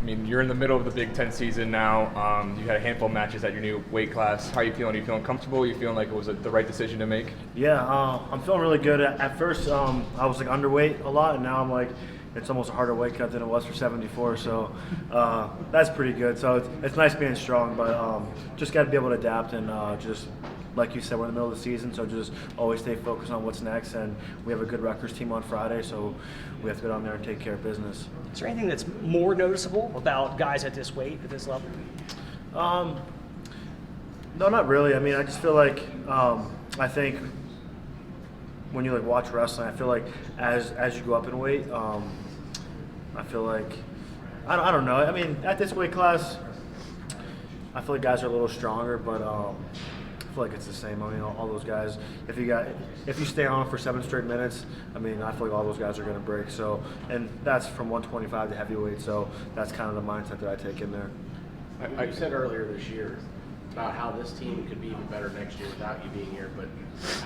I mean, you're in the middle of the Big Ten season now. You had a handful of matches at your new weight class. How are you feeling? Are you feeling comfortable? Are you feeling like it was the right decision to make? Yeah, I'm feeling really good. At first, I was like underweight a lot, and now I'm like, it's almost a harder weight cut than it was for 74. So that's pretty good. So it's nice being strong, but just got to be able to adapt and just. Like you said, we're in the middle of the season, so just always stay focused on what's next. And we have a good Rutgers team on Friday, so we have to go down there and take care of business. Is there anything that's more noticeable about guys at this weight, at this level? No, not really. I mean, I just feel like I think when you like watch wrestling, I feel like as you go up in weight, I feel like I don't know. I mean, at this weight class, I feel like guys are a little stronger, but. I feel like it's the same. I mean, all those guys. If you stay on for 7 straight minutes, I mean, I feel like all those guys are going to break. So, and that's from 125 to heavyweight. So that's kind of the mindset that I take in there. You said earlier this year about how this team could be even better next year without you being here. But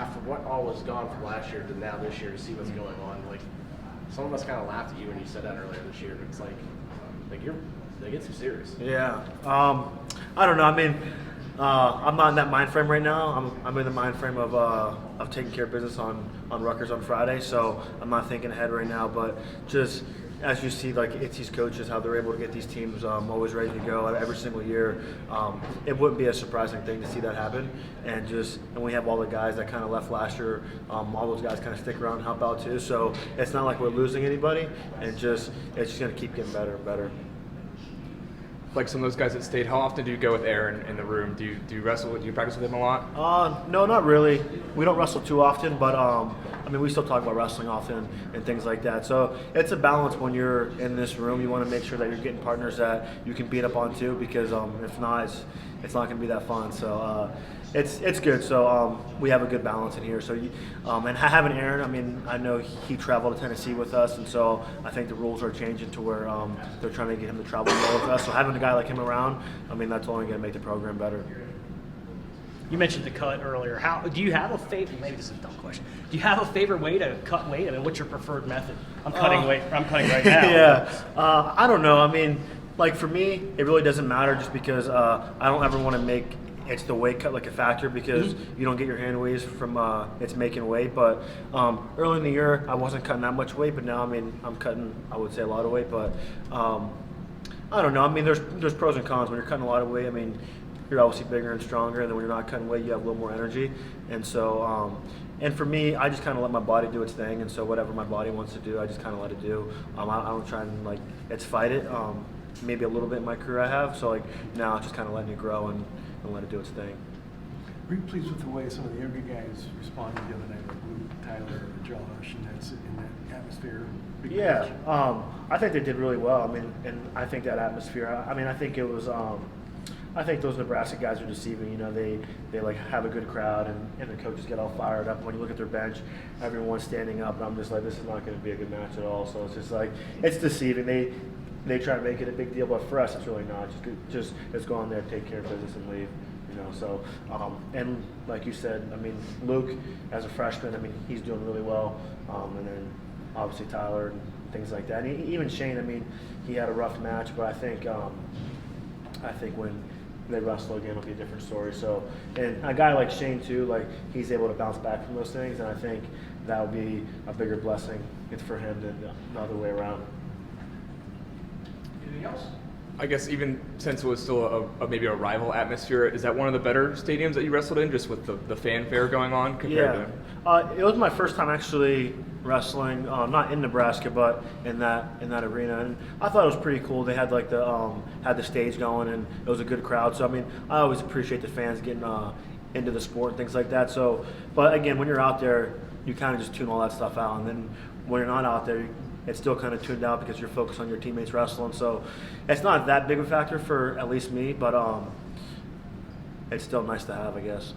after what all was gone from last year to now this year, to see what's going on, like some of us kind of laughed at you when you said that earlier this year. But it's like it's serious. Yeah. I don't know. I mean. I'm not in that mind frame right now. I'm in the mind frame of taking care of business on Rutgers on Friday, so I'm not thinking ahead right now. But just as you see, like it's these coaches, how they're able to get these teams always ready to go every single year. It wouldn't be a surprising thing to see that happen. And we have all the guys that kind of left last year. All those guys kind of stick around and help out too. So it's not like we're losing anybody, and it's just going to keep getting better and better. Like some of those guys that stayed, how often do you go with Aaron in the room? Do you wrestle? Do you practice with him a lot? No, not really. We don't wrestle too often, but I mean, we still talk about wrestling often and things like that. So it's a balance when you're in this room. You want to make sure that you're getting partners that you can beat up on too, because if not, it's not going to be that fun. So it's good. So we have a good balance in here. So and having Aaron, I mean, I know he traveled to Tennessee with us, and so I think the rules are changing to where they're trying to get him to travel more with us. So having a guy like him around, I mean, that's only going to make the program better. You mentioned the cut earlier. Do you have a favorite? Maybe this is a dumb question. Do you have a favorite way to cut weight? I mean, what's your preferred method? I'm cutting weight. I'm cutting right now. Yeah. I don't know. I mean, like for me, it really doesn't matter, just because I don't ever want to make it's the weight cut like a factor, because you don't get your hand weighs from it's making weight. But early in the year, I wasn't cutting that much weight, but now I mean I'm cutting, I would say, a lot of weight. But I don't know. I mean, there's pros and cons when you're cutting a lot of weight. I mean, you're obviously bigger and stronger, and then when you're not cutting weight, you have a little more energy. And so, and for me, I just kind of let my body do its thing. And so whatever my body wants to do, I just kind of let it do. I don't try and fight it. Maybe a little bit in my career I have. So now it's just kind of letting it grow and let it do its thing. Were you pleased with the way some of the younger guys responded the other night, like Luke, Tyler, Josh, and that's in that atmosphere? Yeah, I think they did really well. I mean, and I think that atmosphere. I mean, I think it was. I think those Nebraska guys are deceiving. You know, they have a good crowd, and the coaches get all fired up. When you look at their bench, everyone's standing up, and I'm just like, this is not going to be a good match at all. So it's just it's deceiving. They try to make it a big deal, but for us, it's really not. Just let's go on there, take care of business, and leave. You know, so and like you said, I mean, Luke as a freshman, I mean, he's doing really well, and then obviously Tyler and things like that. And even Shane, I mean, he had a rough match, but I think when they wrestle again, it'll be a different story. So, and a guy like Shane too, he's able to bounce back from those things, and I think that would be a bigger blessing for him than the other way around. Anything else? I guess even since it was still maybe a rival atmosphere, is that one of the better stadiums that you wrestled in, just with the fanfare going on compared to? It was my first time actually wrestling, not in Nebraska, but in that arena, and I thought it was pretty cool. They had had the stage going, and it was a good crowd. So I mean, I always appreciate the fans getting into the sport and things like that. So, but again, when you're out there, you kind of just tune all that stuff out, and then when you're not out there, it's still kind of tuned out because you're focused on your teammates wrestling. So it's not that big of a factor for at least me, but it's still nice to have, I guess.